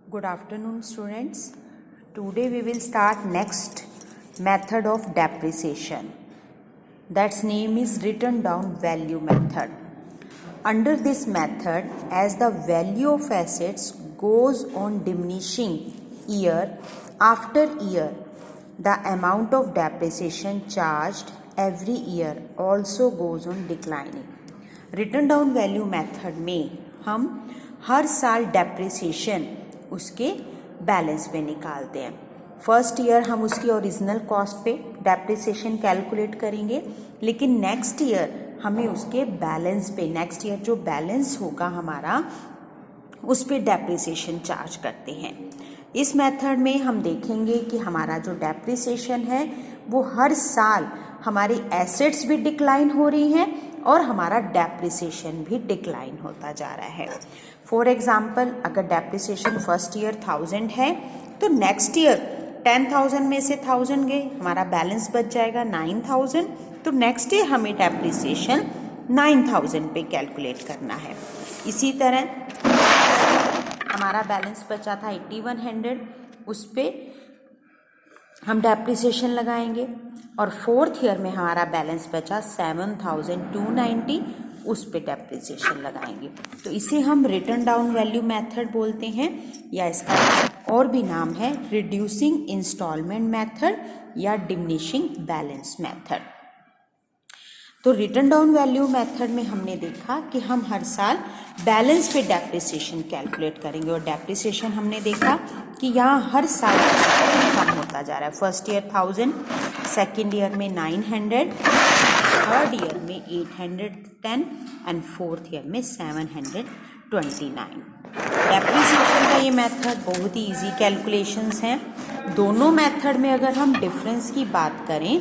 Good afternoon, students. Today we will start next method of depreciation. That's name is written down value method. Under this method, as the value of assets goes on diminishing year after year, the amount of depreciation charged every year also goes on declining. Written down value method में हम हर साल depreciation उसके balance पे निकालते हैं. First year हम उसकी original cost पे डेप्रिसिएशन कैलकुलेट करेंगे, लेकिन नेक्स्ट ईयर हमें उसके बैलेंस पे, नेक्स्ट ईयर जो बैलेंस होगा हमारा, उस पे डेप्रिसिएशन चार्ज करते हैं. इस मेथड में हम देखेंगे कि हमारा जो डेप्रिसिएशन है वो हर साल हमारी एसेट्स भी डिक्लाइन हो रही हैं और हमारा डेप्रिसिएशन भी डिक्लाइन होता जा रहा है. फॉर एग्जाम्पल, अगर डेप्रिसिएशन फर्स्ट ईयर 1000 है तो नेक्स्ट ईयर 10,000 में से 1000 गए, हमारा बैलेंस बच जाएगा 9000. तो नेक्स्ट ईयर हमें डेप्रिसिएशन 9000 पे कैलकुलेट करना है. इसी तरह हमारा बैलेंस बचा था 8100, उस पर हम डेप्रिसिएशन लगाएंगे. और फोर्थ ईयर में हमारा बैलेंस बचा 7290, उस पे डेप्रिसिएशन लगाएंगे. तो इसे हम रिटर्न डाउन वैल्यू मेथड बोलते हैं, या इसका और भी नाम है रिड्यूसिंग इंस्टॉलमेंट मेथड या डिमिनिशिंग बैलेंस मेथड. तो रिटर्न डाउन वैल्यू मेथड में हमने देखा कि हम हर साल बैलेंस पे डेप्रिसिएशन कैलकुलेट करेंगे, और डेप्रिसिएशन हमने देखा कि यहाँ हर साल कम होता जा रहा है. फर्स्ट ईयर 1000, सेकेंड ईयर में 900, थर्ड ईयर में 810 एंड फोर्थ ईयर में 729. डेप्रिसिएशन का ये मेथड बहुत ही इजी कैलकुलेशंस हैं. दोनों मेथड में अगर हम डिफरेंस की बात करें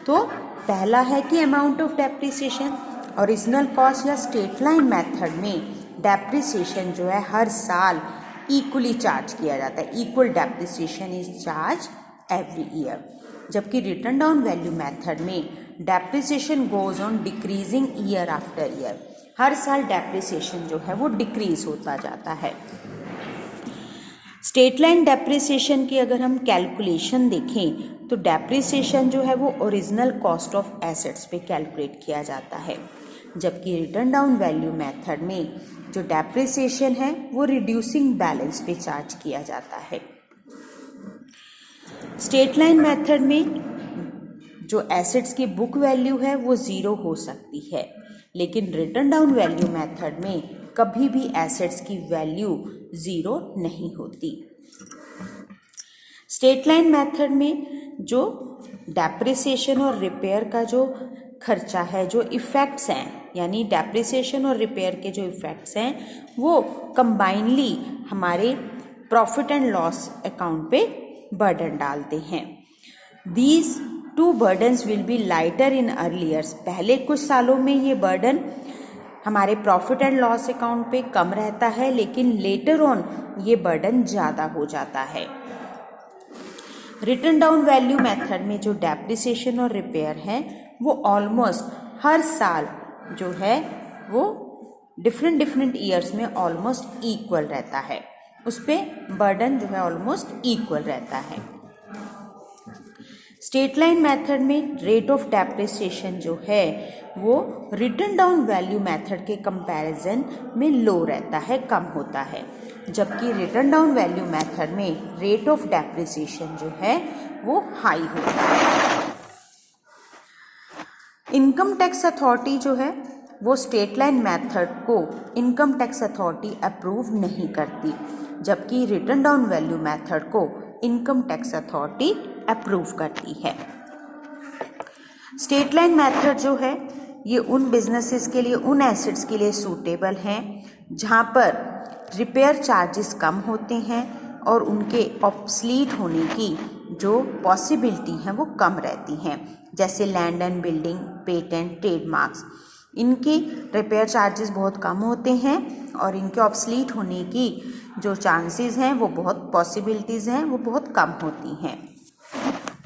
तो पहला है कि amount of depreciation. Original cost या स्ट्रेट लाइन मेथड में डेप्रिसिएशन जो है हर साल इक्वली चार्ज किया जाता है. Equal depreciation is charge every year. जबकि रिटर्न डाउन वैल्यू मेथड में depreciation goes on decreasing year after year. हर साल डेप्रिसिएशन जो है वो डिक्रीज होता जाता है. स्ट्रेट लाइन डेप्रिसिएशन की अगर हम कैलकुलेशन देखें तो डेप्रिसिएशन जो है वो ओरिजिनल कॉस्ट ऑफ एसेट्स पे कैलकुलेट किया जाता है, जबकि रिटर्न डाउन वैल्यू मेथड में जो डेप्रिसिएशन है वो रिड्यूसिंग बैलेंस पे चार्ज किया जाता है. स्ट्रेट लाइन मेथड में जो एसेट्स की बुक वैल्यू है वो ज़ीरो हो सकती है, लेकिन रिटर्न डाउन वैल्यू मेथड में कभी भी एसेट्स की वैल्यू ज़ीरो नहीं होती. स्ट्रेट लाइन मेथड में जो डेप्रिसिएशन और रिपेयर का जो खर्चा है, जो इफ़ेक्ट्स हैं, यानी डेप्रिसिएशन और रिपेयर के जो इफ़ेक्ट्स हैं वो कंबाइनली हमारे प्रॉफिट एंड लॉस अकाउंट पे बर्डन डालते हैं. These two burdens will be lighter in early years. पहले कुछ सालों में ये बर्डन हमारे प्रॉफिट एंड लॉस अकाउंट पे कम रहता है, लेकिन लेटर ऑन ये बर्डन ज़्यादा हो जाता है. रिटर्न डाउन वैल्यू मेथड में जो डेप्रिसिएशन और रिपेयर है वो ऑलमोस्ट हर साल जो है वो डिफरेंट ईयर्स में ऑलमोस्ट इक्वल रहता है. उस पर बर्डन जो है ऑलमोस्ट इक्वल रहता है. स्ट्रेट लाइन मेथड में रेट ऑफ डेप्रिसिएशन जो है वो रिटर्न डाउन वैल्यू मेथड के कंपैरिजन में लो रहता है, कम होता है, जबकि रिटर्न डाउन वैल्यू मेथड में रेट ऑफ डेप्रिसिएशन जो है वो हाई होता है. इनकम टैक्स अथॉरिटी जो है वो स्ट्रेट लाइन मेथड को इनकम टैक्स अथॉरिटी अप्रूव नहीं करती, जबकि रिटर्न डाउन वैल्यू मेथड को इनकम टैक्स अथॉरिटी अप्रूव करती है. स्ट्रेट लाइन मेथड जो है ये उन बिजनेसेस के लिए, उन एसेट्स के लिए सूटेबल हैं जहाँ पर रिपेयर चार्जेस कम होते हैं और उनके ऑब्सलीट होने की जो पॉसिबिलिटी है वो कम रहती हैं, जैसे land and building, patent, trademarks. इनके रिपेयर चार्जेस बहुत कम होते हैं और इनके ऑब्सलीट होने की जो चांसेस हैं वो बहुत, पॉसिबिलिटीज़ हैं वो बहुत कम होती हैं.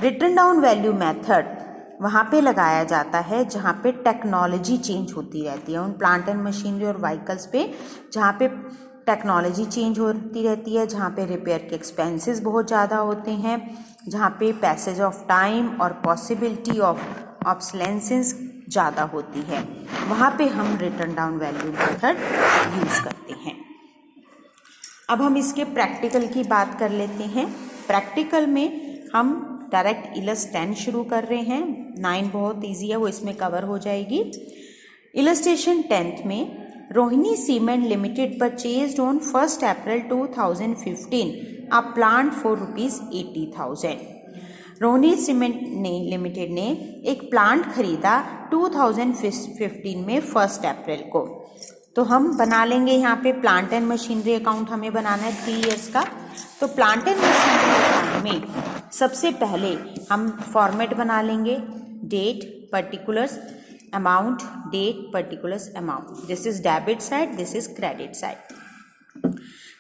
रिटर्न डाउन वैल्यू मेथड वहाँ पे लगाया जाता है जहाँ पे टेक्नोलॉजी चेंज होती रहती है, उन प्लांट एंड मशीनरी और व्हीकल्स पे जहाँ पे टेक्नोलॉजी चेंज होती रहती है, जहाँ पे रिपेयर के एक्सपेंसेस बहुत ज़्यादा होते हैं, जहाँ पे पैसेज ऑफ टाइम और पॉसिबिलिटी ऑफ ऑब्सोलेसेंस ज़्यादा होती है, वहाँ पे हम return down value method use करते हैं। अब हम इसके प्रैक्टिकल की बात कर लेते हैं। प्रैक्टिकल में हम डायरेक्ट इलस 10 शुरू कर रहे हैं। 9 बहुत ईजी है, वो इसमें कवर हो जाएगी। इलस्ट्रेशन 10th में Rohini cement limited purchased on 1 April 2015 a plant for ₹80,000। Rohini cement limited ने एक प्लांट खरीदा 2015 में 1 अप्रैल को। तो हम बना लेंगे यहाँ पे प्लांट एंड मशीनरी अकाउंट हमें बनाना है 3 इयर्स का। तो प्लांट एंड मशीनरी अकाउंट में सबसे पहले हम फॉर्मेट बना लेंगे, date particulars amount, date particulars amount. This is debit side, this is credit side.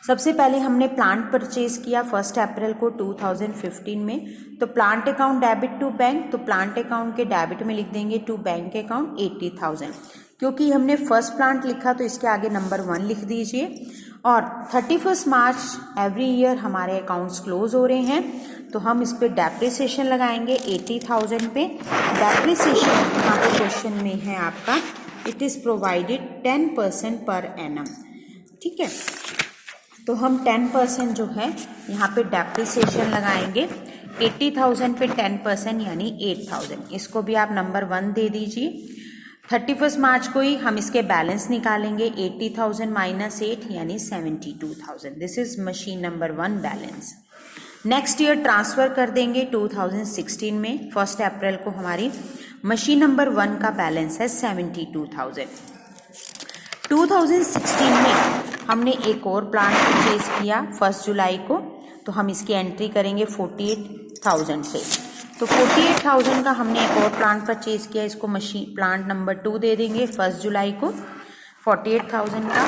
सबसे पहले हमने प्लांट परचेज किया 1 अप्रैल को 2015 में। तो plant account debit to bank, तो प्लांट अकाउंट के डेबिट में लिख देंगे टू बैंक अकाउंट 80,000। क्योंकि हमने फर्स्ट प्लांट लिखा तो इसके आगे नंबर 1 लिख दीजिए। और 31 मार्च एवरी ईयर हमारे अकाउंट्स क्लोज हो रहे हैं, तो हम इस पे डेप्रिसिएशन लगाएंगे 80,000 पे। डेप्रिसिएशन यहाँ पे क्वेश्चन में है आपका, it is provided 10% per annum. ठीक है, तो हम 10% जो है यहाँ पे डेप्रिसिएशन लगाएंगे 80,000 पे 10% यानी 8,000। इसको भी आप नंबर 1 दे दीजिए। 31 मार्च को ही हम इसके बैलेंस निकालेंगे 80,000 माइनस 8 यानी 72,000। This is machine number 1 balance. Next year transfer कर देंगे 2016 में। 1 अप्रैल को हमारी मशीन नंबर 1 का बैलेंस है 72,000। 2016 में हमने एक और प्लांट परचेज किया 1 जुलाई को, तो हम इसकी एंट्री करेंगे 48,000 से। तो 48,000 का हमने एक और प्लांट परचेज किया, इसको मशीन प्लांट नंबर 2 दे देंगे 1 जुलाई को 48,000 का।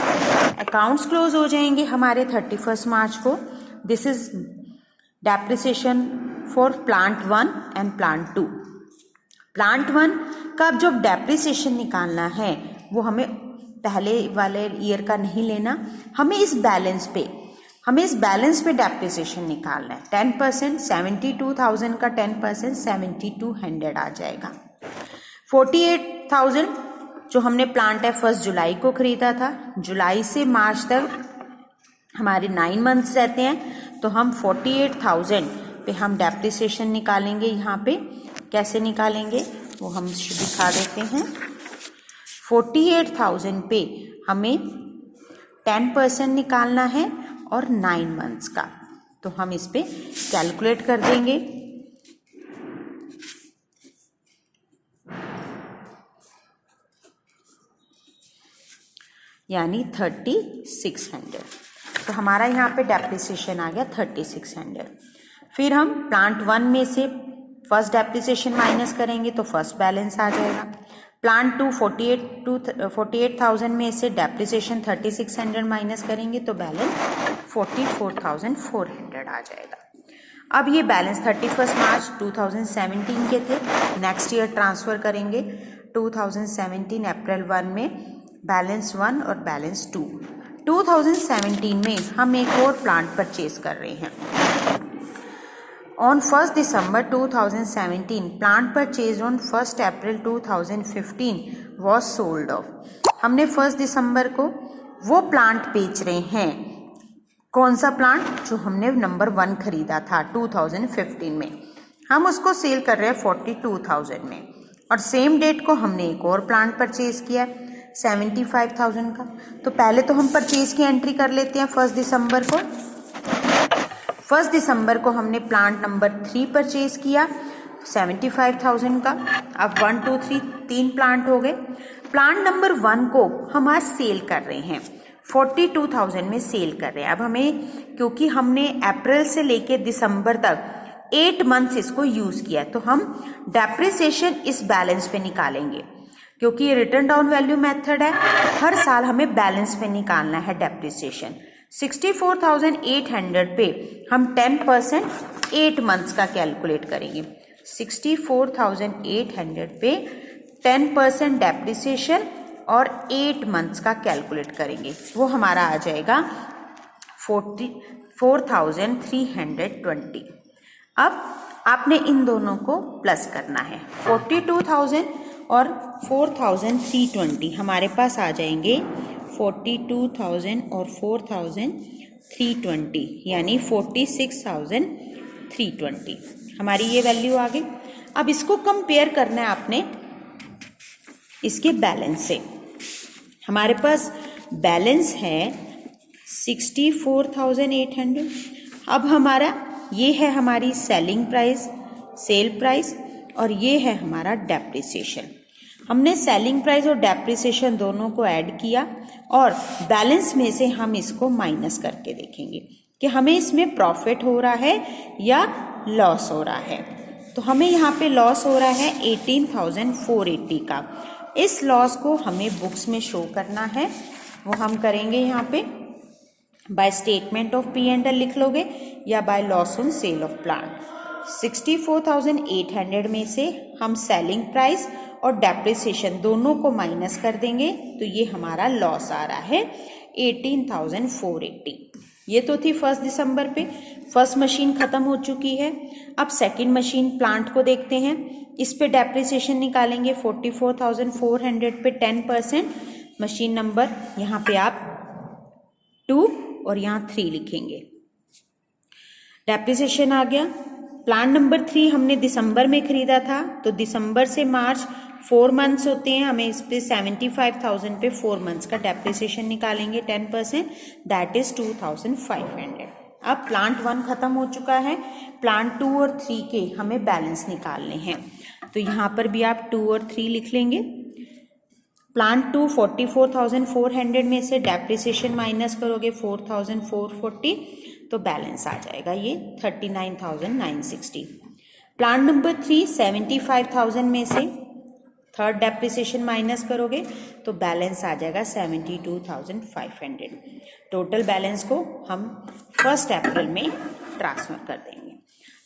अकाउंट्स क्लोज हो जाएंगे हमारे 31 मार्च को। This is depreciation for plant 1 and plant 2। Plant 1 का अब जब डेप्रिसिएशन निकालना है वो हमें पहले वाले ईयर का नहीं लेना, हमें इस बैलेंस पे डेप्रिसिएशन निकालना है। 10% 72,000 का 10% 7,200 आ जाएगा। 48,000 जो हमने प्लांट है 1 जुलाई को खरीदा था, जुलाई से मार्च तक हमारे 9 मंथ्स रहते हैं, तो हम 48,000 पे हम डेप्रिसिएशन निकालेंगे। यहाँ पे कैसे निकालेंगे वो हम दिखा देते हैं। 48,000 पे हमें 10% निकालना है और 9 मंथ्स का, तो हम इस पे कैलकुलेट कर देंगे। यानी 3600। तो हमारा यहाँ पे डेप्रिसिएशन आ गया 3600। फिर हम प्लांट 1 में से फर्स्ट डेप्रिसिएशन माइनस करेंगे तो फर्स्ट बैलेंस आ जाएगा। प्लांट 2 48,000 में से डेप्रिसिएशन 3600 माइनस करेंगे तो बैलेंस 44,400 आ जाएगा। अब ये बैलेंस 31 मार्च 2017 के थे, नेक्स्ट ईयर ट्रांसफ़र करेंगे 2017 अप्रैल 1 में बैलेंस 1 और बैलेंस 2। 2017 में हम एक और प्लांट परचेज कर रहे हैं। On 1 December 2017, plant purchased on 1 April 2015 was sold off. हमने 1 दिसंबर को वो प्लांट बेच रहे हैं। कौन सा प्लांट? जो हमने नंबर 1 खरीदा था 2015 में, हम उसको सेल कर रहे हैं 42,000 में। और सेम डेट को हमने एक और प्लांट परचेज किया 75,000 का। तो पहले तो हम परचेज की एंट्री कर लेते हैं 1 दिसंबर को। 1 दिसंबर को हमने प्लांट नंबर 3 परचेज किया 75,000 का। अब 1 2 3 3 प्लांट हो गए। प्लांट नंबर 1 को हम आज सेल कर रहे हैं 42,000 में सेल कर रहे हैं। अब हमें, क्योंकि हमने अप्रैल से लेके दिसंबर तक 8 मंथ्स इसको यूज़ किया, तो हम डेप्रिसिएशन इस बैलेंस पे निकालेंगे। क्योंकि ये रिटर्न डाउन वैल्यू मेथड है, हर साल हमें बैलेंस पे निकालना है डेप्रिसिएशन। 64,800 पे हम 10% 8 मंथ्स का कैलकुलेट करेंगे। 64,800 पे 10% डेप्रिसिएशन और 8 मंथ्स का कैलकुलेट करेंगे, वो हमारा आ जाएगा 44,320। अब आपने इन दोनों को प्लस करना है। 42,000 और 4,320 हमारे पास आ जाएंगे 42,000 और 4,320 यानी 46,320 हमारी ये वैल्यू आ गई। अब इसको कंपेयर करना है आपने इसके बैलेंस से। हमारे पास बैलेंस है 64,800। अब हमारा ये है हमारी सेलिंग प्राइस, सेल प्राइस, और ये है हमारा डेप्रिसिएशन। हमने सेलिंग प्राइस और डेप्रिसिएशन दोनों को ऐड किया और बैलेंस में से हम इसको माइनस करके देखेंगे कि हमें इसमें प्रॉफिट हो रहा है या लॉस हो रहा है। तो हमें यहाँ पे लॉस हो रहा है 18,480 का। इस लॉस को हमें बुक्स में शो करना है, वो हम करेंगे यहाँ पे बाय स्टेटमेंट ऑफ P&L लिख लोगे या by loss on sale of plant. 64,800 में से हम सेलिंग प्राइस और डेप्रिसिएशन दोनों को माइनस कर देंगे तो ये हमारा लॉस आ रहा है 18,480। ये तो थी 1 दिसंबर पे। फर्स्ट मशीन खत्म हो चुकी है। अब सेकंड मशीन प्लांट को देखते हैं। इस पे डेप्रिसिएशन निकालेंगे 44,400 पे 10%। मशीन नंबर यहाँ पे आप 2 और यहाँ 3 लिखेंगे। डेप्रिसिएशन आ गया। प्लांट नंबर 3 हमने दिसंबर में खरीदा था, तो दिसंबर से मार्च 4 मंथ्स होते हैं। हमें इस पे 75,000 पे 4 मंथ्स का डेप्रिसिएशन निकालेंगे 10%, दैट इज 2,500। अब प्लांट 1 खत्म हो चुका है। प्लांट 2 और 3 के हमें बैलेंस निकालने हैं, तो यहाँ पर भी आप 2 और 3 लिख लेंगे। प्लांट 2 44,400 में से डेप्रिसिएशन माइनस करोगे 4,440, तो बैलेंस आ जाएगा ये 39,960। प्लांट नंबर 3 75,000 में से थर्ड डेप्रिसिएशन माइनस करोगे तो बैलेंस आ जाएगा 72,500। टोटल बैलेंस को हम 1 अप्रैल में ट्रांसफर कर देंगे।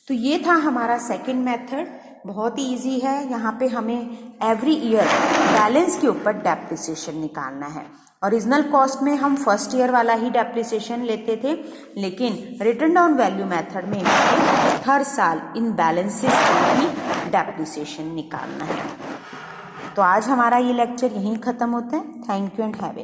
तो ये था हमारा सेकंड मेथड। बहुत ही इजी है। यहाँ पे हमें एवरी ईयर बैलेंस के ऊपर डेप्रिसिएशन निकालना है। ओरिजिनल कॉस्ट में हम फर्स्ट ईयर वाला ही डेप्रिसिएशन लेते थे, लेकिन रिटर्न डाउन वैल्यू मेथड में हर साल इन बैलेंसेस को ही डेप्रिसिएशन निकालना है। तो आज हमारा ये लेक्चर यहीं ख़त्म होता है। Thank you and have a